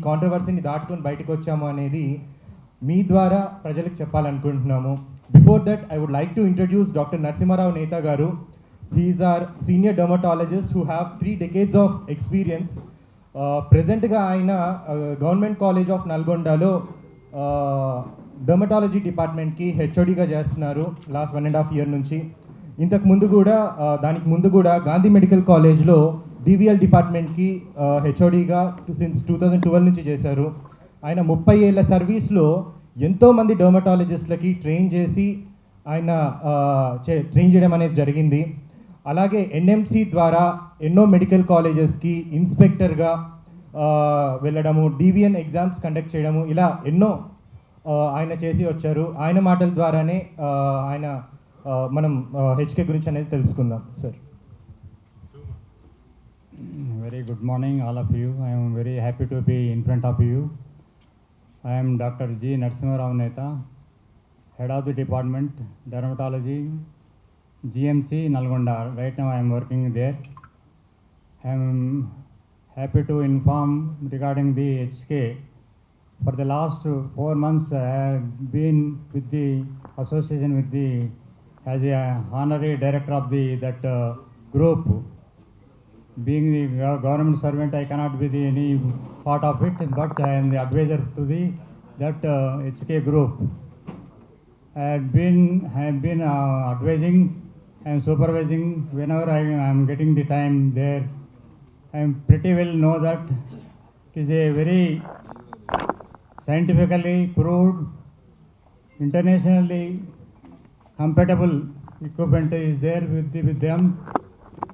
కాంట్రవర్సీని దాటుకొని బయటకు వచ్చాము అనేది మీ ద్వారా ప్రజలకు చెప్పాలనుకుంటున్నాము. Before that I would like to introduce doctor Narasimharao Neta గారు. He is are senior dermatologist who have 3 decades of experience. ప్రజెంట్గా ఆయన గవర్నమెంట్ కాలేజ్ ఆఫ్ నల్గొండలో డర్మటాలజీ డిపార్ట్మెంట్కి హెచ్ఓడిగా చేస్తున్నారు లాస్ట్ 1.5 year నుంచి. దానికి ముందు కూడా గాంధీ మెడికల్ కాలేజ్లో డివిఎల్ డిపార్ట్మెంట్కి హెచ్ఓడిగా సిన్స్ 2012 నుంచి చేశారు. ఆయన 30 ఏళ్ళ సర్వీస్లో ఎంతోమంది డర్మటాలజిస్ట్లకి ట్రైన్ చేయడం అనేది జరిగింది. అలాగే ఎన్ఎంసి ద్వారా ఎన్నో మెడికల్ కాలేజెస్కి ఇన్స్పెక్టర్గా వెళ్ళడము, డివిఎన్ ఎగ్జామ్స్ కండక్ట్ చేయడము, ఇలా ఎన్నో ఆయన చేసి వచ్చారు. ఆయన మాటల ద్వారానే మనం హెచ్కే గురించి అనేది తెలుసుకుందాం. Sir, very good morning all of you. I am very happy to be in front of you. I am Dr. G. Narasimha Neta, head of the department dermatology, GMC Nalgonda. Right now I am working there. I am happy to inform regarding the HK. For the last 4 months I have been with the association with the as a honorary director of that group. Being the government servant, I cannot be any part of it, but I am the advisor to that HK group. I have been advising and supervising whenever I am getting the time there. I am pretty well know that it is a very scientifically proved, internationally compatible equipment is there with them,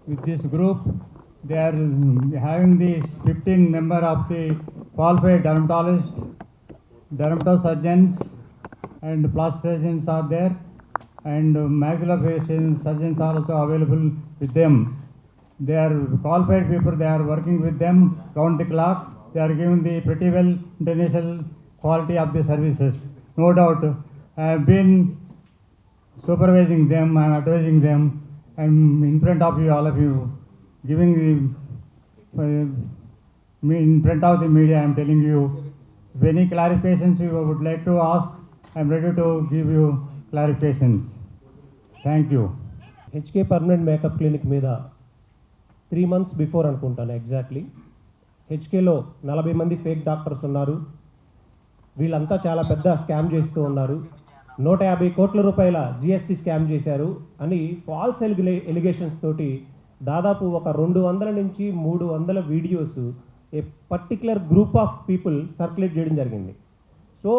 with this group. They are having the 15 member of the qualified dermatologists, dermatosurgeons and plastic surgeons are there, and maxillofacial surgeons are also available with them. They are qualified people, they are working with them round the clock. They are giving the pretty well international quality of the services. No doubt, I have been supervising them, I am advising them. I am in front of you, all of you, giving me in front of the media. I am telling you, if any clarifications you would like to ask, I am ready to give you clarifications. Thank you. HK permanent makeup clinic మీద 3 months before అనుకుంటాను exactly, హెచ్కేలో 40 మంది fake doctors ఉన్నారు, వీళ్ళంతా చాలా పెద్ద scam చేస్తూ ఉన్నారు, 150 కోట్ల రూపాయల జిఎస్టీ స్కామ్ చేశారు అని ఫాల్స్ ఎలిగేషన్స్ తోటి దాదాపు ఒక 200 నుంచి 300 videos A particular group of people circulate చేయడం జరిగింది. సో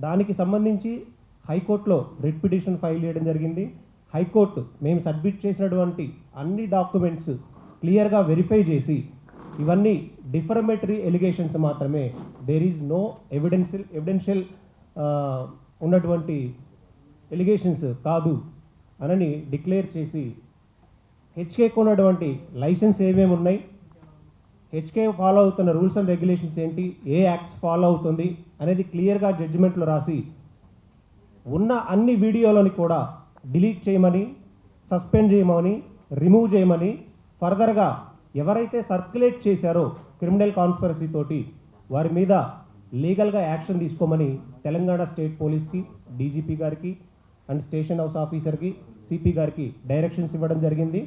దానికి సంబంధించి హైకోర్టులో రిట్ పిటిషన్ ఫైల్ చేయడం జరిగింది. హైకోర్టు మేము సబ్మిట్ చేసినటువంటి అన్ని డాక్యుమెంట్స్ క్లియర్గా వెరిఫై చేసి ఇవన్నీ డిఫర్మేటరీ ఎలిగేషన్స్ మాత్రమే, దేర్ ఈజ్ నో ఎవిడెన్షియల్ ఉన్నటువంటి ఎలిగేషన్స్ కాదు అని డిక్లేర్ చేసి హెచ్కేకు ఉన్నటువంటి లైసెన్స్ ఏమేమి ఉన్నాయి, హెచ్కే ఫాలో అవుతున్న రూల్స్ అండ్ రెగ్యులేషన్స్ ఏంటి, ఏ యాక్ట్స్ ఫాలో అవుతుంది అనేది క్లియర్గా జడ్జిమెంట్లో రాసి ఉన్న అన్ని వీడియోలని కూడా డిలీట్ చేయమని, సస్పెండ్ చేయమని, రిమూవ్ చేయమని, ఫర్దర్గా ఎవరైతే సర్క్యులేట్ చేశారో క్రిమినల్ కాన్స్పిరసీ తోటి వారి మీద లీగల్గా యాక్షన్ తీసుకోమని తెలంగాణ స్టేట్ పోలీస్కి, డీజీపీ గారికి అండ్ స్టేషన్ హౌస్ ఆఫీసర్కి, సిపి గారికి డైరెక్షన్స్ ఇవ్వడం జరిగింది.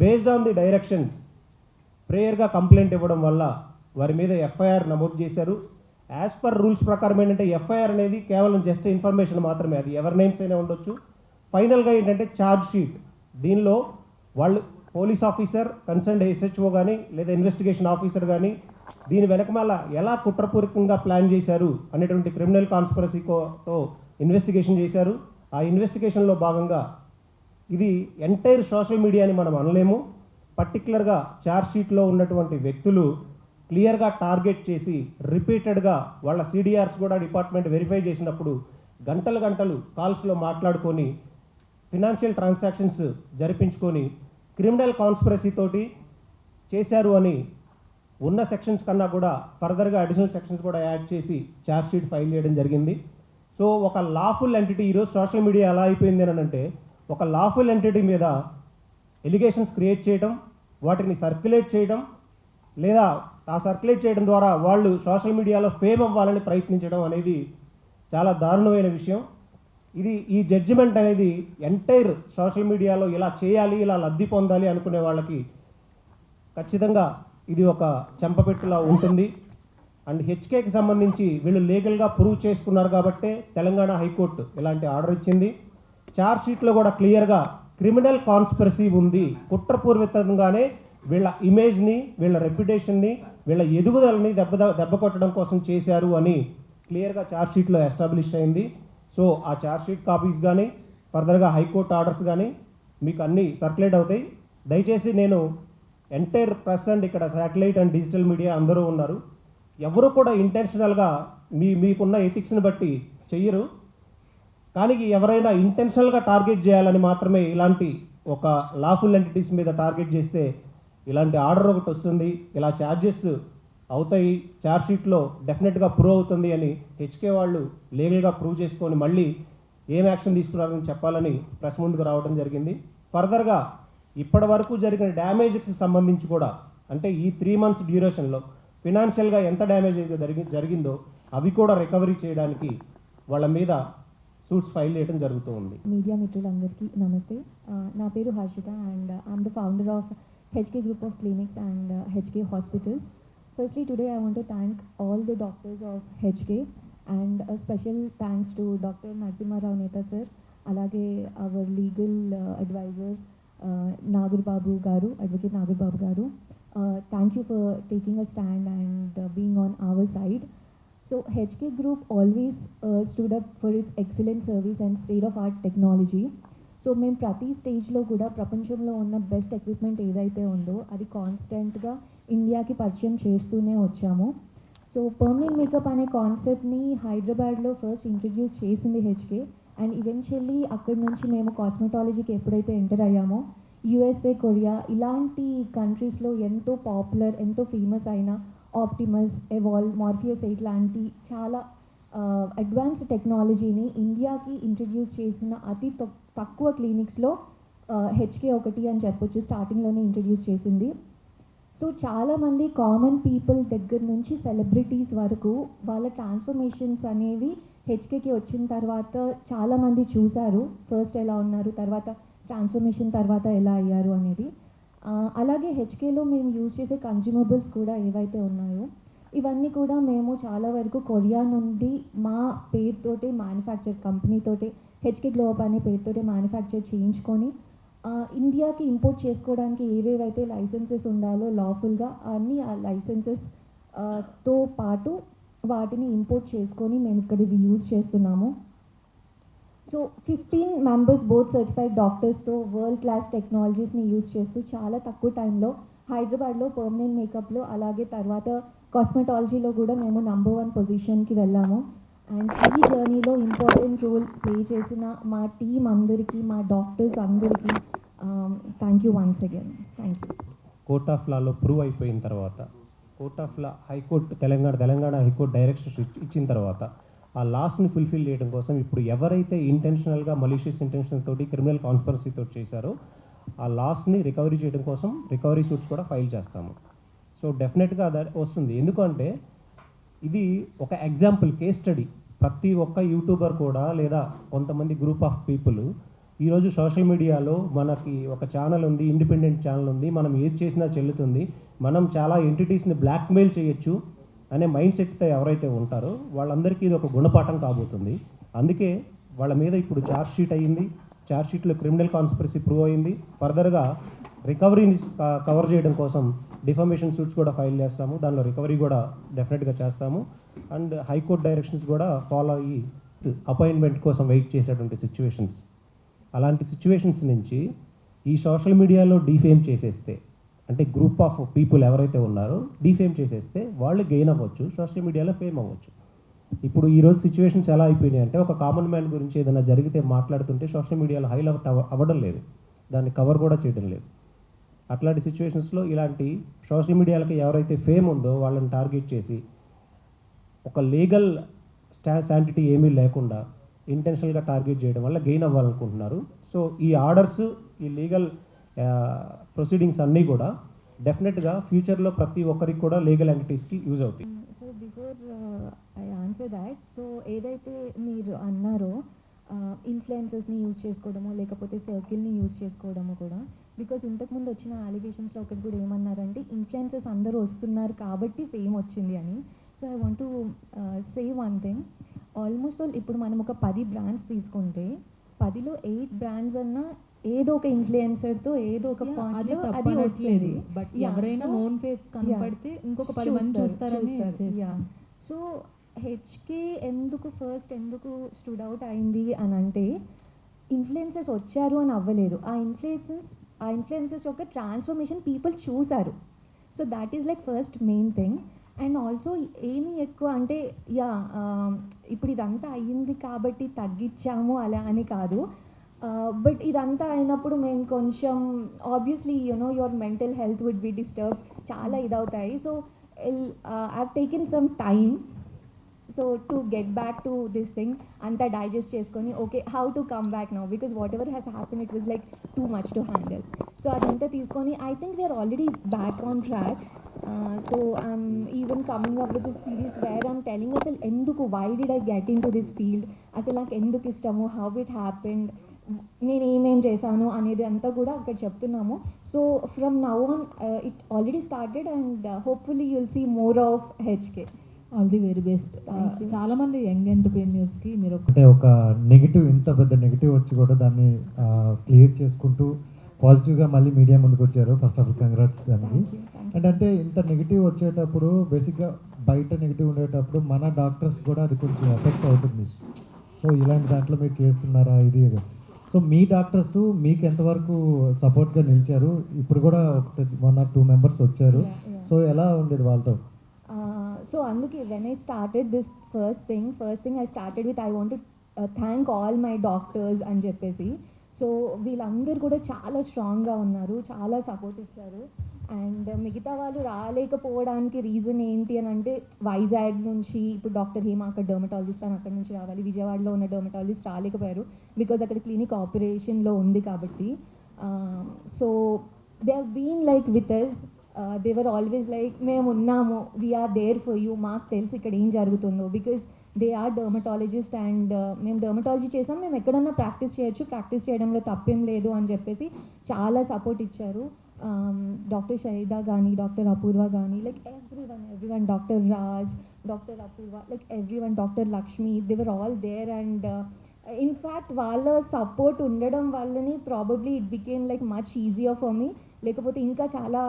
బేస్డ్ ఆన్ ది డైరెక్షన్స్ ప్రేయర్గా కంప్లైంట్ ఇవ్వడం వల్ల వారి మీద ఎఫ్ఐఆర్ నమోదు చేశారు. యాజ్ పర్ రూల్స్ ప్రకారం ఏంటంటే ఎఫ్ఐఆర్ అనేది కేవలం జస్ట్ ఇన్ఫర్మేషన్ మాత్రమే, అది ఎవరి నేమ్స్ అయినా ఉండొచ్చు. ఫైనల్గా ఏంటంటే ఛార్జ్ షీట్, దీనిలో వాళ్ళు పోలీస్ ఆఫీసర్, కన్సర్న్డ్ ఎస్హెచ్ఓ కానీ లేదా ఇన్వెస్టిగేషన్ ఆఫీసర్ కానీ దీని వెనకమాల ఎలా కుట్రపూరితంగా ప్లాన్ చేశారు అనేటువంటి క్రిమినల్ కాన్స్పిరసీతో ఇన్వెస్టిగేషన్ చేశారు. ఆ ఇన్వెస్టిగేషన్లో భాగంగా ఇది ఎంటైర్ సోషల్ మీడియా అని మనం అనలేము, పర్టికులర్గా ఛార్జ్ షీట్లో ఉన్నటువంటి వ్యక్తులు క్లియర్గా టార్గెట్ చేసి రిపీటెడ్గా వాళ్ళ సిడిఆర్స్ కూడా డిపార్ట్మెంట్ వెరిఫై చేసినప్పుడు గంటలు కాల్స్లో మాట్లాడుకొని ఫినాన్షియల్ ట్రాన్సాక్షన్స్ జరిపించుకొని క్రిమినల్ కాన్స్పిరసీ తోటి చేశారు అని ఉన్న సెక్షన్స్ కన్నా కూడా ఫర్దర్గా అడిషనల్ సెక్షన్స్ కూడా యాడ్ చేసి ఛార్జ్ షీట్ ఫైల్ చేయడం జరిగింది. సో ఒక లాఫుల్ ఎంటిటీ, ఈరోజు సోషల్ మీడియా ఎలా అయిపోయింది అని అంటే ఒక లాఫుల్ ఎంటిటీ మీద ఎలిగేషన్స్ క్రియేట్ చేయడం, వాటిని సర్క్యులేట్ చేయడం, లేదా ఆ సర్క్యులేట్ చేయడం ద్వారా వాళ్ళు సోషల్ మీడియాలో ఫేమ్ అవ్వాలని ప్రయత్నించడం అనేది చాలా దారుణమైన విషయం. ఈ జడ్జిమెంట్ అనేది ఎంటైర్ సోషల్ మీడియాలో ఇలా చేయాలి, ఇలా లబ్ధి పొందాలి అనుకునే వాళ్ళకి ఖచ్చితంగా ఇది ఒక చెంపపెట్టులా ఉంటుంది. అండ్ హెచ్కేకి సంబంధించి వీళ్ళు లీగల్గా ప్రూవ్ చేసుకున్నారు కాబట్టే తెలంగాణ హైకోర్టు ఇలాంటి ఆర్డర్ ఇచ్చింది. ఛార్జ్ షీట్లో కూడా క్లియర్గా క్రిమినల్ కాన్స్పిరసీ ఉంది, కుట్రపూర్వకంగానే వీళ్ళ ఇమేజ్ని, వీళ్ళ రెప్యుటేషన్ని, వీళ్ళ ఎదుగుదలని దెబ్బ కొట్టడం కోసం చేశారు అని క్లియర్గా ఛార్జ్ షీట్లో ఎస్టాబ్లిష్ అయింది. సో ఆ ఛార్జ్ షీట్ కాపీస్ కానీ ఫర్దర్గా హైకోర్టు ఆర్డర్స్ కానీ మీకు అన్నీ సర్క్యులేట్ అవుతాయి. దయచేసి నేను ఎంటైర్ ప్రెస్ అండ్ ఇక్కడ శాటిలైట్ అండ్ డిజిటల్ మీడియా అందరూ ఉన్నారు, ఎవరు కూడా ఇంటెన్షనల్గా మీకున్న ఎథిక్స్ని బట్టి చెయ్యరు. కానీ ఎవరైనా ఇంటెన్షనల్గా టార్గెట్ చేయాలని మాత్రమే ఇలాంటి ఒక లాఫుల్ ఎంటిటీస్ మీద టార్గెట్ చేస్తే ఇలాంటి ఆర్డర్ ఒకటి వస్తుంది, ఇలా ఛార్జెస్ అవుతాయి, ఛార్జ్ షీట్లో డెఫినెట్గా ప్రూవ్ అవుతుంది అని హెచ్కే వాళ్ళు లీగల్గా ప్రూవ్ చేసుకొని మళ్ళీ ఏం యాక్షన్ తీసుకున్నారని చెప్పాలని ప్రెస్ ముందుకు రావడం జరిగింది. ఫర్దర్గా ఇప్పటి వరకు జరిగిన డ్యామేజెస్కి సంబంధించి కూడా, అంటే ఈ 3 months డ్యూరేషన్లో ఫినాన్షియల్గా ఎంత డ్యామేజ్ అయితే జరిగిందో అవి కూడా రికవరీ చేయడానికి వాళ్ళ మీద సూట్స్ ఫైల్ చేయడం జరుగుతూ ఉంది. మీడియా మిత్రులందరికీ నమస్తే. నా పేరు Harshitha and I'm the founder of HK Group of Clinics and HK Hospitals. Firstly, today I want to thank all the doctors of HK and a special thanks to Dr. Narsimha Rao Neta sir, alage our legal advisor Nagar Babu Garu, Advocate Nagar Babu Garu. Thank you for taking a stand and being on our side. So HK Group always stood up for its excellent service and state-of-art technology. So మేము ప్రతి స్టేజ్లో కూడా ప్రపంచంలో ఉన్న best equipment ఏదైతే ఉందో అది కాన్స్టెంట్గా ఇండియాకి పరిచయం చేస్తూనే వచ్చాము. సో పర్మనెంట్ మేకప్ అనే కాన్సెప్ట్ని హైదరాబాద్లో ఫస్ట్ ఇంట్రడ్యూస్ చేసింది హెచ్కే అండ్ ఈవెన్చువల్లీ అక్కడి నుంచి మేము కాస్మెటాలజీకి ఎప్పుడైతే ఎంటర్ అయ్యామో USA, కొరియా ఇలాంటి కంట్రీస్లో ఎంతో పాపులర్, ఎంతో ఫేమస్ అయిన ఆప్టిమస్, ఎవాల్వ్, మార్ఫియస్ 8 లాంటి చాలా అడ్వాన్స్డ్ టెక్నాలజీని ఇండియాకి ఇంట్రడ్యూస్ చేసిన అతి తక్కువ క్లినిక్స్లో హెచ్కే ఒకటి అని చెప్పొచ్చు. స్టార్టింగ్లోనే ఇంట్రడ్యూస్ చేసింది. సో చాలామంది కామన్ పీపుల్ దగ్గర నుంచి సెలబ్రిటీస్ వరకు వాళ్ళ ట్రాన్స్ఫర్మేషన్స్ అనేవి హెచ్కేకి వచ్చిన తర్వాత చాలామంది చూశారు. ఫస్ట్ ఎలా ఉన్నారు, తర్వాత ట్రాన్స్ఫర్మేషన్ తర్వాత ఎలా అయ్యారు అనేది. అలాగే హెచ్కేలో మేము యూజ్ చేసే కన్జ్యూమబుల్స్ కూడా ఏవైతే ఉన్నాయో ఇవన్నీ కూడా మేము చాలా వరకు కొరియా నుండి మా పేరుతోటే మ్యానుఫ్యాక్చర్ కంపెనీతోటే హెచ్కే గ్లోబ్ అనే పేరుతోటే మ్యానుఫ్యాక్చర్ చేయించుకొని ఇండియాకి ఇంపోర్ట్ చేసుకోవడానికి ఏవేవైతే లైసెన్సెస్ ఉండాలో లాఫుల్గా అన్ని ఆ లైసెన్సెస్ తో పాటు వాటిని ఇంపోర్ట్ చేసుకొని మేము ఇక్కడ ఇది యూజ్ చేస్తున్నాము. సో 15 members బోత్ సర్టిఫైడ్ డాక్టర్స్తో వరల్డ్ క్లాస్ టెక్నాలజీస్ని యూజ్ చేస్తూ చాలా తక్కువ టైంలో హైదరాబాద్లో పర్మనెంట్ మేకప్లో అలాగే తర్వాత కాస్మెటాలజీలో కూడా మేము నంబర్ 1 పొజిషన్కి వెళ్ళాము. అండ్ ఈ జర్నీలో ఇంపార్టెంట్ రోల్ ప్లే చేసిన మా టీం అందరికీ, మా డాక్టర్స్ అందరికీ thank you once again. Thank you. Court of Lalo prove అయిపోయిన తర్వాత court of law high court Telangana high court directions ఇచ్చిన తర్వాత ఆ లాస్ట్ని ఫుల్ఫిల్ చేయడం కోసం ఇప్పుడు ఎవరైతే ఇంటెన్షనల్గా మలీషియస్ ఇంటెన్షన్ తోటి క్రిమినల్ కాన్స్పరసీతో చేశారో ఆ లాస్ట్ని రికవరీ చేయడం కోసం రికవరీ సూట్స్ కూడా ఫైల్ చేస్తాము. సో డెఫినెట్గా అది వస్తుంది. ఎందుకంటే ఇది ఒక ఎగ్జాంపుల్, కేస్ స్టడీ. ప్రతి ఒక్క యూట్యూబర్ కూడా లేదా కొంతమంది గ్రూప్ ఆఫ్ పీపుల్ ఈరోజు సోషల్ మీడియాలో మనకి ఒక ఛానల్ ఉంది, ఇండిపెండెంట్ ఛానల్ ఉంది, మనం ఏది చేసినా చెల్లుతుంది, మనం చాలా ఎంటిటీస్ని బ్లాక్మెయిల్ చేయొచ్చు అనే మైండ్ సెట్తో ఎవరైతే ఉంటారో వాళ్ళందరికీ ఇది ఒక గుణపాఠం కాబోతుంది. అందుకే వాళ్ళ మీద ఇప్పుడు ఛార్జ్ షీట్ అయ్యింది. ఛార్జ్ షీట్లో క్రిమినల్ కాన్స్పిరసీ ప్రూవ్ అయింది. ఫర్దర్గా రికవరీని కవర్ చేయడం కోసం డిఫమేషన్ సూట్స్ కూడా ఫైల్ చేస్తాము. దానిలో రికవరీ కూడా డెఫినెట్గా చేస్తాము. అండ్ హైకోర్టు డైరెక్షన్స్ కూడా ఫాలో అయ్యి అపాయింట్మెంట్ కోసం వెయిట్ చేసేటువంటి సిచ్యువేషన్స్, అలాంటి సిచ్యువేషన్స్ నుంచి ఈ సోషల్ మీడియాలో డిఫేమ్ చేసేస్తే, అంటే గ్రూప్ ఆఫ్ పీపుల్ ఎవరైతే ఉన్నారో డిఫేమ్ చేసేస్తే వాళ్ళు గెయిన్ అవ్వచ్చు, సోషల్ మీడియాలో ఫేమ్ అవ్వచ్చు. ఇప్పుడు ఈరోజు సిచ్యువేషన్స్ ఎలా అయిపోయినాయి అంటే ఒక కామన్ మ్యాన్ గురించి ఏదైనా జరిగితే మాట్లాడుతుంటే సోషల్ మీడియాలో హైలైట్ అవ్వడం లేదు, దాన్ని కవర్ కూడా చేయడం లేదు. అట్లాంటి సిచ్యువేషన్స్లో ఇలాంటి సోషల్ మీడియాలకి ఎవరైతే ఫేమ్ ఉందో వాళ్ళని టార్గెట్ చేసి ఒక లీగల్ శాంటిటీ ఏమీ లేకుండా ఇంటెన్షనల్గా టార్గెట్ చేయడం వల్ల గెయిన్ అవ్వాలనుకుంటున్నారు. సో ఈ ఆర్డర్స్, ఈ లీగల్ ప్రొసీడింగ్స్ అన్నీ కూడా డెఫినెట్గా ఫ్యూచర్లో ప్రతి ఒక్కరికి కూడా లీగల్ ఎంటిటీస్కి యూజ్ అవుతాయి. So before I answer that, so ఏదైతే మీరు అన్నారో ఇన్ఫ్లుయెన్సెస్ని యూజ్ చేసుకోవడము లేకపోతే సర్కిల్ని యూజ్ చేసుకోవడము కూడా, బికాజ్ ఇంతకుముందు వచ్చిన అలిగేషన్స్లో ఒకటి కూడా ఏమన్నారంటే ఇన్ఫ్లుయెన్సెస్ అందరూ వస్తున్నారు కాబట్టి ఫేమ్ వచ్చింది అని. So I want to say one thing, almost all ఇప్పుడు మనం ఒక 10 బ్రాండ్స్ తీసుకుంటే 10లో 8 బ్రాండ్స్ అన్నా ఏదో ఒక ఇన్ఫ్లుయెన్సర్తో ఏదో ఒక అది పాయింట్లో అది తప్పనట్లేదు, వస్తుంది. బట్ Yeah, ఎవరైనా so- నోన్ ఫేస్ కనపడితే ఇంకొక 10 మంది చూస్తారని చేస్తారు. సో హెచ్కే ఎందుకు స్టూడ్ అవుట్ అయింది అని అంటే ఇన్ఫ్లుయెన్సెస్ వచ్చారు అని అవ్వలేదు, ఆ ఇన్ఫ్లుయెన్సెస్ యొక్క ట్రాన్స్ఫర్మేషన్ పీపుల్ చూసారు. So that is like first main thing. And also ఏమీ ఎక్కువ అంటే ఇప్పుడు ఇదంతా అయ్యింది కాబట్టి తగ్గించాము అలా అని కాదు, బట్ ఇదంతా అయినప్పుడు మేము కొంచెం obviously your mental health would be disturb, చాలా ఇదవుతాయి. So I have taken some time so to get back to this thing, అంతా డైజెస్ట్ చేసుకొని okay how to come back now, because whatever has happen it was like too much to handle. So అదంతా తీసుకొని I think we're already back on track. So I'm even coming up with this series where I'm telling అసలు ఎందుకు, why did I get into this field, అసలు నాకు ఎందుకు ఇష్టము, how it happened, నేను ఏమేం చేశాను అనేది అంతా కూడా అక్కడ చెప్తున్నాము. So from now on it already started and hopefully you'll see more of HK. All the very best. చాలా మంది యంగ్ ఎంటర్ప్రెన్యూర్స్ కి మీరు అంటే ఒక నెగిటివ్, ఇంత పెద్ద నెగిటివ్ వచ్చి కూడా దాన్ని క్లియర్ చేసుకుంటూ పాజిటివ్గా మళ్ళీ మీడియా ముందుకు వచ్చారు. ఫస్ట్ ఆఫ్ ఆల్ కంగ్రాట్స్ దానికి. అండ్ అంటే ఇంత నెగిటివ్ వచ్చేటప్పుడు బేసిక్గా బయట నెగిటివ్ ఉండేటప్పుడు మన డాక్టర్స్ కూడా అది కొంచెం ఎఫెక్ట్ అవుతుంది. సో ఇలాంటి దాంట్లో మీరు చేస్తున్నారా ఇది? సో మీ డాక్టర్స్ మీకు ఎంతవరకు సపోర్ట్గా నిలిచారు? ఇప్పుడు కూడా ఒక 1 or 2 మెంబర్స్ వచ్చారు. సో ఎలా ఉండేది వాళ్ళతో? So అందుకే when I started this first thing I started with I want to thank all my doctors అని చెప్పేసి. సో వీళ్ళందరూ కూడా చాలా స్ట్రాంగ్గా ఉన్నారు, చాలా సపోర్ట్ ఇచ్చారు. అండ్ మిగతా వాళ్ళు రాలేకపోవడానికి రీజన్ ఏంటి అని అంటే వైజాగ్ నుంచి ఇప్పుడు డాక్టర్ హేమ అక్కడ డర్మటాలజిస్ట్ అని అక్కడ నుంచి రావాలి, విజయవాడలో ఉన్న డర్మటాలజిస్ట్ రాలేకపోయారు బికాజ్ అక్కడ క్లినిక్ ఆపరేషన్లో ఉంది కాబట్టి. So they have been like with us, they were always like మేము ఉన్నాము, వీఆర్ దేర్ ఫర్ యూ, మాకు తెలుసు ఇక్కడ ఏం జరుగుతుందో, because they are dermatologist and మేము డర్మటాలజీ చేసాం, మేము ఎక్కడన్నా ప్రాక్టీస్ చేయొచ్చు, ప్రాక్టీస్ చేయడంలో తప్పేం లేదు అని చెప్పేసి చాలా సపోర్ట్ ఇచ్చారు. డాక్టర్ షహీదా కానీ డాక్టర్ అపూర్వ కానీ like everyone, doctor Raj, doctor Apoorva, like everyone, doctor Lakshmi, they were all there. And in fact వాళ్ళ సపోర్ట్ ఉండడం వల్లనే probably it became like much easier for me, లేకపోతే ఇంకా చాలా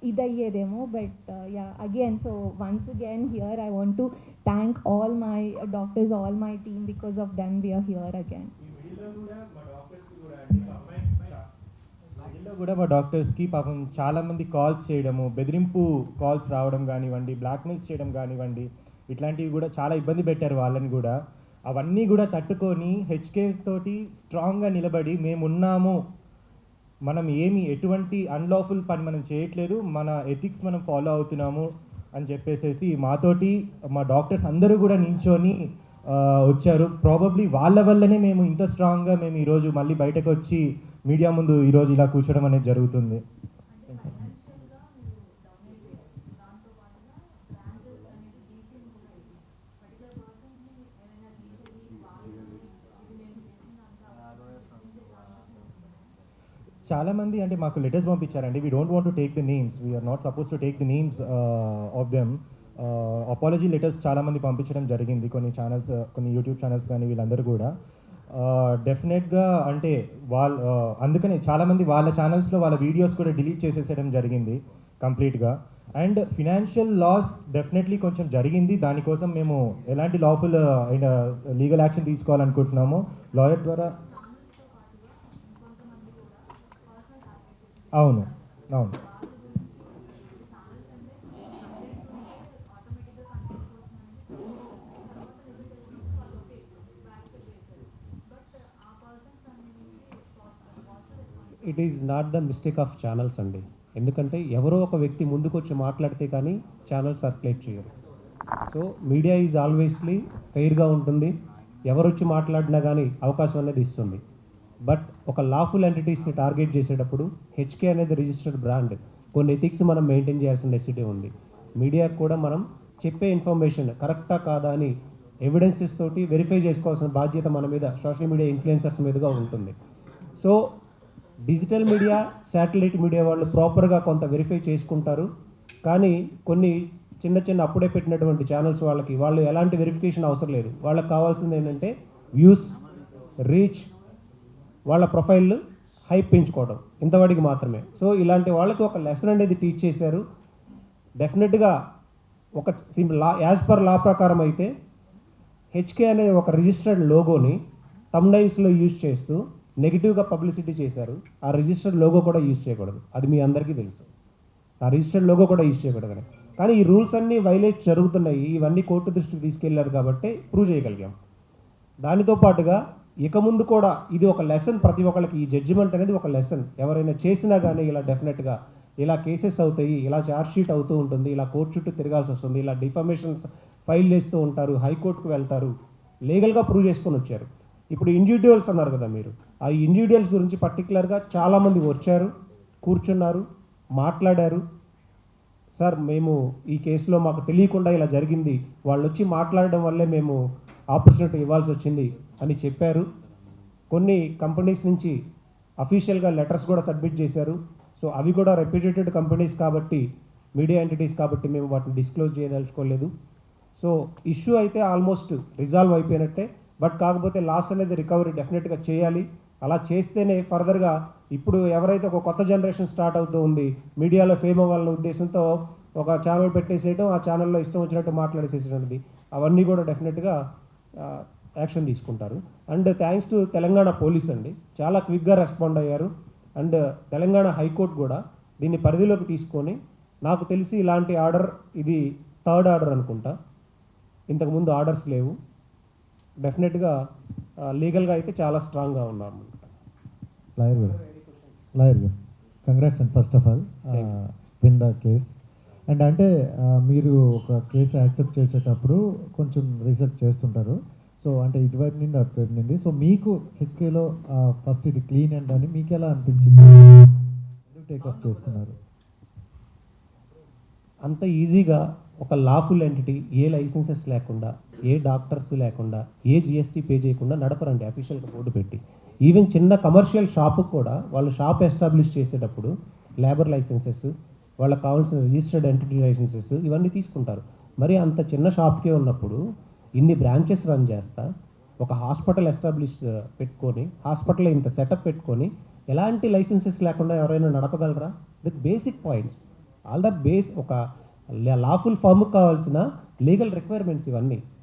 ఇదయ్యేదేమో. But ya again, so once again here I want to thank all my doctors, all my team, because of them we're here again. కూడా మా డాక్టర్స్కి పాపం చాలామంది calls చేయడము, బెదిరింపు కాల్స్ రావడం కానివ్వండి, బ్లాక్మెయిల్స్ చేయడం కానివ్వండి, ఇట్లాంటివి కూడా చాలా ఇబ్బంది పెట్టారు వాళ్ళని కూడా. అవన్నీ కూడా తట్టుకొని హెచ్కే తోటి స్ట్రాంగ్గా నిలబడి మేమున్నాము, మనం ఎటువంటి అన్లాఫుల్ పని మనం చేయట్లేదు, మన ఎథిక్స్ మనం ఫాలో అవుతున్నాము అని చెప్పేసి మాతోటి మా డాక్టర్స్ అందరూ కూడా నించొని వచ్చారు. ప్రాబబ్లీ వాళ్ళ వల్లనే మేము ఇంత స్ట్రాంగ్గా మేము ఈరోజు మళ్ళీ బయటకు వచ్చి మీడియా ముందు ఈరోజు ఇలా కూర్చోడం అనేది జరుగుతుంది. చాలామంది అంటే మాకు లెటర్స్ పంపించారండి. We don't want to take the names, we're not suppose to take the names of them. Apology letters చాలామంది పంపించడం జరిగింది, కొన్ని ఛానల్స్, కొన్ని యూట్యూబ్ ఛానల్స్ కానీ వీళ్ళందరూ కూడా. డెఫినెట్గా అంటే అందుకనే చాలామంది వాళ్ళ ఛానల్స్లో వాళ్ళ వీడియోస్ కూడా డిలీట్ చేసేసేయడం జరిగింది కంప్లీట్గా. అండ్ ఫినాన్షియల్ లాస్ డెఫినెట్లీ కొంచెం జరిగింది, దానికోసం మేము ఎలాంటి లాఫుల్ లీగల్ యాక్షన్ తీసుకోవాలనుకుంటున్నాము లాయర్ ద్వారా. అవును అవును it is not the mistake of channels అండి. ఎందుకంటే ఎవరో ఒక వ్యక్తి ముందుకు వచ్చి మాట్లాడితే కానీ ఛానల్ సర్క్యులేట్ చేయరు. సో మీడియా ఈజ్ ఆల్వేస్లీ ఫెయిర్గా ఉంటుంది, ఎవరు వచ్చి మాట్లాడినా కానీ అవకాశం అనేది ఇస్తుంది. బట్ ఒక లాఫుల్ ఎంటిటీస్ని టార్గెట్ చేసేటప్పుడు హెచ్కే అనేది రిజిస్టర్డ్ బ్రాండ్, కొన్ని ఎథిక్స్ మనం మెయింటైన్ చేయాల్సిన నెసిటీ ఉంది. మీడియాకు కూడా మనం చెప్పే ఇన్ఫర్మేషన్ కరెక్టా కాదా అని ఎవిడెన్సెస్ తోటి వెరిఫై చేసుకోవాల్సిన బాధ్యత మన మీద, సోషల్ మీడియా ఇన్ఫ్లుయెన్సర్స్ మీదుగా ఉంటుంది. So digital media, satellite media వాళ్ళు ప్రాపర్గా కొంత వెరిఫై చేసుకుంటారు. కానీ కొన్ని చిన్న చిన్న అప్పుడే పెట్టినటువంటి ఛానల్స్ వాళ్ళు ఎలాంటి వెరిఫికేషన్ అవసరం లేదు. వాళ్ళకి కావాల్సింది ఏంటంటే వ్యూస్, రీచ్, వాళ్ళ ప్రొఫైల్ హైప్ పెంచుకోవడం, ఇంతవాడికి మాత్రమే. సో ఇలాంటి వాళ్ళకి ఒక లెసన్ అనేది టీచ్ చేశారు. డెఫినెట్గా ఒక యాజ్ పర్ లా ప్రకారం అయితే హెచ్కే అనే ఒక రిజిస్టర్డ్ లోగోని తమ్నైల్స్లో యూజ్ చేస్తూ నెగిటివ్గా పబ్లిసిటీ చేశారు. ఆ రిజిస్టర్డ్ లోగో కూడా యూజ్ చేయకూడదు, అది మీ అందరికీ తెలుసు. ఆ రిజిస్టర్డ్ లోగో కూడా యూజ్ చేయకూడదని. కానీ ఈ రూల్స్ అన్నీ వైలేట్ జరుగుతున్నాయి. ఇవన్నీ కోర్టు దృష్టికి తీసుకెళ్లారు కాబట్టి ప్రూవ్ చేయగలిగాం. దానితో పాటుగా ఇక ముందు కూడా ఇది ఒక లెసన్ ప్రతి ఒక్కరికి. ఈ జడ్జిమెంట్ అనేది ఒక లెసన్. ఎవరైనా చేసినా కానీ ఇలా డెఫినెట్గా ఇలా కేసెస్ అవుతాయి, ఇలా ఛార్జ్ షీట్ అవుతూ ఉంటుంది, ఇలా కోర్టు చుట్టూ తిరగాల్సి వస్తుంది, ఇలా డిఫమేషన్స్ ఫైల్ చేస్తూ ఉంటారు, హైకోర్టుకు వెళ్తారు, లీగల్గా ప్రూవ్ చేసుకొని వచ్చారు. ఇప్పుడు ఇండివిజువల్స్ అన్నారు కదా మీరు, ఆ ఇండివిజువల్స్ గురించి పర్టికులర్గా చాలామంది వచ్చారు, కూర్చున్నారు, మాట్లాడారు. సార్ మేము ఈ కేసులో మాకు తెలియకుండా ఇలా జరిగింది, వాళ్ళు వచ్చి మాట్లాడడం వల్లే మేము ఆపర్చునిటీ ఇవ్వాల్సి వచ్చింది అని చెప్పారు. కొన్ని కంపెనీస్ నుంచి అఫీషియల్గా లెటర్స్ కూడా సబ్మిట్ చేశారు. సో అవి కూడా రెప్యూటెడ్ కంపెనీస్ కాబట్టి, మీడియా ఎంటిటీస్ కాబట్టి మేము వాటిని డిస్క్లోజ్ చేయదలుచుకోలేదు. సో ఇష్యూ అయితే ఆల్మోస్ట్ రిజాల్వ్ అయిపోయినట్టే. బట్ కాకపోతే లాస్ అనేది రికవరీ డెఫినెట్గా చేయాలి. అలా చేస్తేనే ఫర్దర్గా ఇప్పుడు ఎవరైతే ఒక కొత్త జనరేషన్ స్టార్ట్ అవుతూ ఉంది, మీడియాలో ఫేమ్ అవ్వాలనే ఉద్దేశంతో ఒక ఛానల్ పెట్టేసేయడం, ఆ ఛానల్లో ఇష్టం వచ్చినట్టు మాట్లాడేసేసేది, అవన్నీ కూడా డెఫినెట్గా యాక్షన్ తీసుకుంటారు. And thanks to Telangana police అండి, చాలా క్విక్గా రెస్పాండ్ అయ్యారు. అండ్ తెలంగాణ హైకోర్టు కూడా దీన్ని పరిధిలోకి తీసుకొని, నాకు తెలిసి ఇలాంటి ఆర్డర్ ఇది 3rd ఆర్డర్ అనుకుంటా, ఇంతకుముందు ఆర్డర్స్ లేవు. డెఫినెట్గా లీగల్గా అయితే చాలా స్ట్రాంగ్గా ఉన్నారు. లాయర్ గారు congrats and first of all win the case. And అంటే మీరు ఒక కేసు యాక్సెప్ట్ చేసేటప్పుడు కొంచెం రీసెర్చ్ చేస్తుంటారు. సో అంటే ఇటువైపు నుండి అటువైపు నుండి, సో మీకు హెచ్కేలో ఫస్ట్ ఇది క్లీన్ అండ్ అని మీకు ఎలా అనిపించింది, ఎందుకు టేకప్ చేసుకున్నారు? అంత ఈజీగా ఒక లాఫుల్ ఎంటిటీ, ఏ లైసెన్సెస్ లేకుండా, ఏ డాక్టర్స్ లేకుండా, ఏ జిఎస్టీ పే చేయకుండా నడపరండి అఫీషియల్గా బోర్డు పెట్టి. ఈవెన్ చిన్న కమర్షియల్ షాపుకు కూడా వాళ్ళు షాప్ ఎస్టాబ్లిష్ చేసేటప్పుడు లేబర్ లైసెన్సెస్, వాళ్ళకి కావాల్సిన రిజిస్టర్డ్ ఎంటిటీ లైసెన్సెస్ ఇవన్నీ తీసుకుంటారు. మరి అంత చిన్న షాప్కే ఉన్నప్పుడు ఇన్ని బ్రాంచెస్ రన్ చేస్తా, ఒక హాస్పిటల్ ఎస్టాబ్లిష్ పెట్టుకొని, హాస్పిటల్ ఇంత సెటప్ పెట్టుకొని ఎలాంటి లైసెన్సెస్ లేకుండా ఎవరైనా నడపగలరా? With basic points, all the base ఒక లాఫుల్ ఫామ్కి కావాల్సిన లీగల్ రిక్వైర్మెంట్స్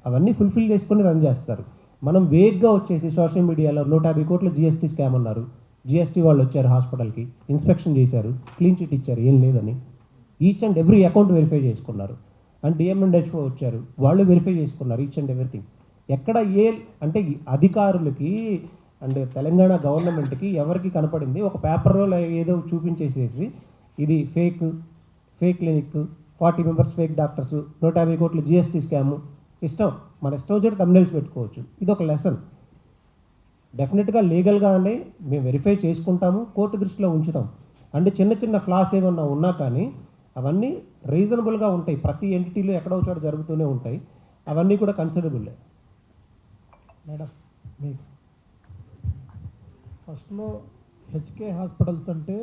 అవన్నీ ఫుల్ఫిల్ చేసుకొని రన్ చేస్తారు. మనం వేగ్గా వచ్చేసి సోషల్ మీడియాలో 150 కోట్ల జిఎస్టీ స్కామ్ అన్నారు. జిఎస్టీ వాళ్ళు వచ్చారు హాస్పిటల్కి, ఇన్స్పెక్షన్ చేశారు, క్లీన్ చిట్ ఇచ్చారు, ఏం లేదని. Each and every account verify చేసుకున్నారు. అండ్ డిఎంఎండ్హెచ్ఓ వచ్చారు, వాళ్ళు వెరిఫై చేసుకున్నారు ఈచ్ అండ్ ఎవ్రీథింగ్. ఎక్కడ అంటే అధికారులకి అండ్ తెలంగాణ గవర్నమెంట్కి ఎవరికి కనపడింది ఒక పేపర్లో ఏదో చూపించేసేసి ఇది fake clinic, 40 members fake doctors, 150 కోట్ల జిఎస్టీ స్కాము, మన ఇష్టం వచ్చేటి తమ్నైల్స్ పెట్టుకోవచ్చు. ఇది ఒక లెసన్. డెఫినెట్గా లీగల్గానే మేము వెరిఫై చేసుకుంటాము, కోర్టు దృష్టిలో ఉంచుతాం. అండ్ చిన్న చిన్న ఫ్లాస్ ఏమన్నా ఉన్నా కానీ అవన్నీ రీజనబుల్గా ఉంటాయి. ప్రతి ఎంటిటీలో ఎక్కడో చోట జరుగుతూనే ఉంటాయి, అవన్నీ కూడా కన్సిడరబుల్లే. మేడం మీకు ఫస్ట్లో హెచ్కే హాస్పిటల్స్ అంటే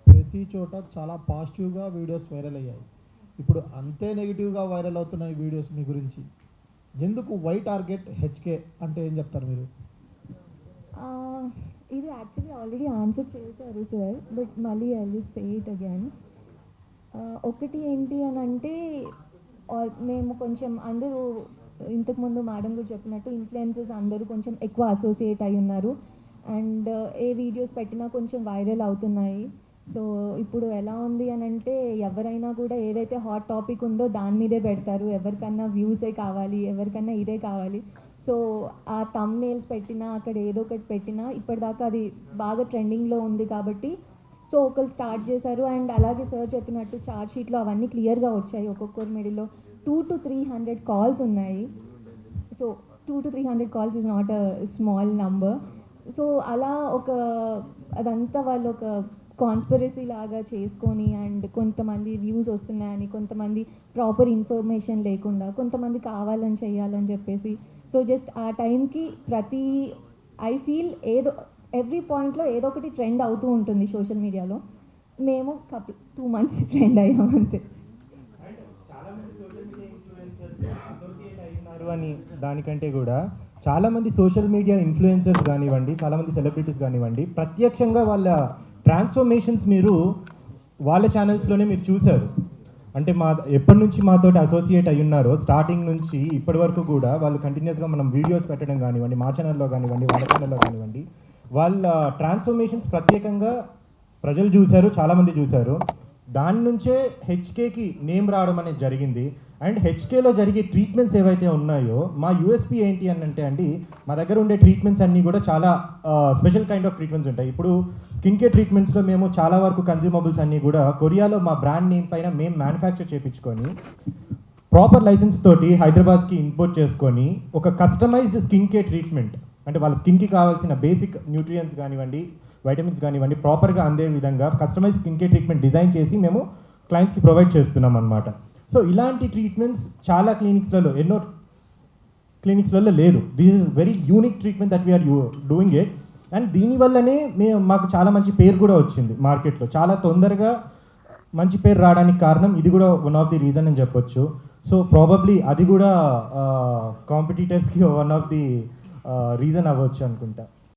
ప్రతి చోట చాలా పాజిటివ్గా వీడియోస్ వైరల్ అయ్యాయి. ఇప్పుడు అంతే నెగిటివ్గా వైరల్ అవుతున్నాయి వీడియోస్ మీ గురించి. ఎందుకు వై టార్గెట్ హెచ్కే అంటే ఏం చెప్తారు మీరు? ఇది యాక్చువల్లీ ఆల్రెడీ ఆన్సర్ చేశారు సార్, బట్ మళ్ళీ I will say it again. ఒకటి ఏంటి అని అంటే, మేము కొంచెం అందరూ ఇంతకుముందు మేడం కూడా చెప్పినట్టు ఇన్ఫ్లుయెన్సర్స్ అందరూ కొంచెం ఎక్కువ అసోసియేట్ అయి ఉన్నారు. అండ్ ఏ వీడియోస్ పెట్టినా కొంచెం వైరల్ అవుతున్నాయి. సో ఇప్పుడు ఎలా ఉంది అని అంటే, ఎవరైనా కూడా ఏదైతే హాట్ టాపిక్ ఉందో దాని మీదే పెడతారు. ఎవరికన్నా వ్యూసే కావాలి, ఎవరికన్నా ఇదే కావాలి. సో ఆ థంబ్నెయిల్స్ పెట్టినా, అక్కడ ఏదో ఒకటి పెట్టినా, ఇప్పటిదాకా అది బాగా ట్రెండింగ్లో ఉంది కాబట్టి సో ఒకరు స్టార్ట్ చేశారు. అండ్ అలాగే సార్ చెప్పినట్టు ఛార్జ్ షీట్లో అవన్నీ క్లియర్గా వచ్చాయి. ఒక్కొక్కరి మిడిల్లో 200 to 300 కాల్స్ ఉన్నాయి. So 200 to 300 calls is not a small number. So అలా అదంతా వాళ్ళు కాన్స్పిరసీ లాగా చేసుకొని అండ్ కొంతమంది వ్యూస్ వస్తున్నాయని, కొంతమంది ప్రాపర్ ఇన్ఫర్మేషన్ లేకుండా, కొంతమంది కావాలని చేయాలని చెప్పేసి. సో జస్ట్ ఆ టైంకి ఐ ఫీల్ ఎవ్రీ పాయింట్లో ఏదో ఒకటి ట్రెండ్ అవుతూ ఉంటుంది సోషల్ మీడియాలో. మేము 2 months ట్రెండ్ అయ్యాం అంతే. అని దానికంటే కూడా చాలామంది సోషల్ మీడియా ఇన్ఫ్లుయెన్సర్స్ కానివ్వండి, చాలామంది సెలబ్రిటీస్ కానివ్వండి, ప్రత్యక్షంగా వాళ్ళ ట్రాన్స్ఫర్మేషన్స్ మీరు వాళ్ళ ఛానల్స్లోనే మీరు చూశారు. అంటే ఎప్పటి నుంచి మాతోటి అసోసియేట్ అయి ఉన్నారో స్టార్టింగ్ నుంచి ఇప్పటి వరకు కూడా వాళ్ళు కంటిన్యూస్గా మనం వీడియోస్ పెట్టడం కానివ్వండి, మా ఛానల్లో కానివ్వండి, వాళ్ళ ఛానల్లో కానివ్వండి, వాళ్ళ ట్రాన్స్ఫర్మేషన్స్ ప్రత్యేకంగా ప్రజలు చూశారు, చాలామంది చూశారు. దాని నుంచే హెచ్కేకి నేమ్ రావడం అనేది జరిగింది. అండ్ హెచ్కేలో జరిగే ట్రీట్మెంట్స్ ఏవైతే ఉన్నాయో మా యూఎస్పీ ఏంటి అని అంటే అండి, మా దగ్గర ఉండే ట్రీట్మెంట్స్ అన్నీ కూడా చాలా స్పెషల్ కైండ్ ఆఫ్ ట్రీట్మెంట్స్ ఉంటాయి. ఇప్పుడు స్కిన్ కేర్ ట్రీట్మెంట్స్లో మేము చాలా వరకు కన్జ్యూమబుల్స్ అన్నీ కూడా కొరియాలో మా బ్రాండ్ నేమ్ పైన మేము మ్యానుఫ్యాక్చర్ చేయించుకొని ప్రాపర్ లైసెన్స్ తోటి హైదరాబాద్కి ఇంపోర్ట్ చేసుకొని ఒక కస్టమైజ్డ్ స్కిన్ కేర్ ట్రీట్మెంట్, అంటే వాళ్ళ స్కిన్కి కావాల్సిన బేసిక్ న్యూట్రియంట్స్ కానివ్వండి, వైటమిన్స్ కానివ్వండి ప్రాపర్గా అందే విధంగా customize skin care treatment design చేసి మేము క్లయింట్స్కి ప్రొవైడ్ చేస్తున్నాం అనమాట. సో ఇలాంటి ట్రీట్మెంట్స్ చాలా ఎన్నో క్లినిక్స్లలో లేదు. This is very unique treatment that we're doing it. And దీనివల్లనే మాకు చాలా మంచి పేరు కూడా వచ్చింది మార్కెట్లో. చాలా తొందరగా మంచి పేరు రావడానికి కారణం ఇది కూడా వన్ ఆఫ్ ది రీజన్ అని చెప్పొచ్చు. సో ప్రాబబ్లీ అది కూడా కాంపిటీటర్స్కి వన్ ఆఫ్ ది రీజన్ అవ్వచ్చు అనుకుంటా.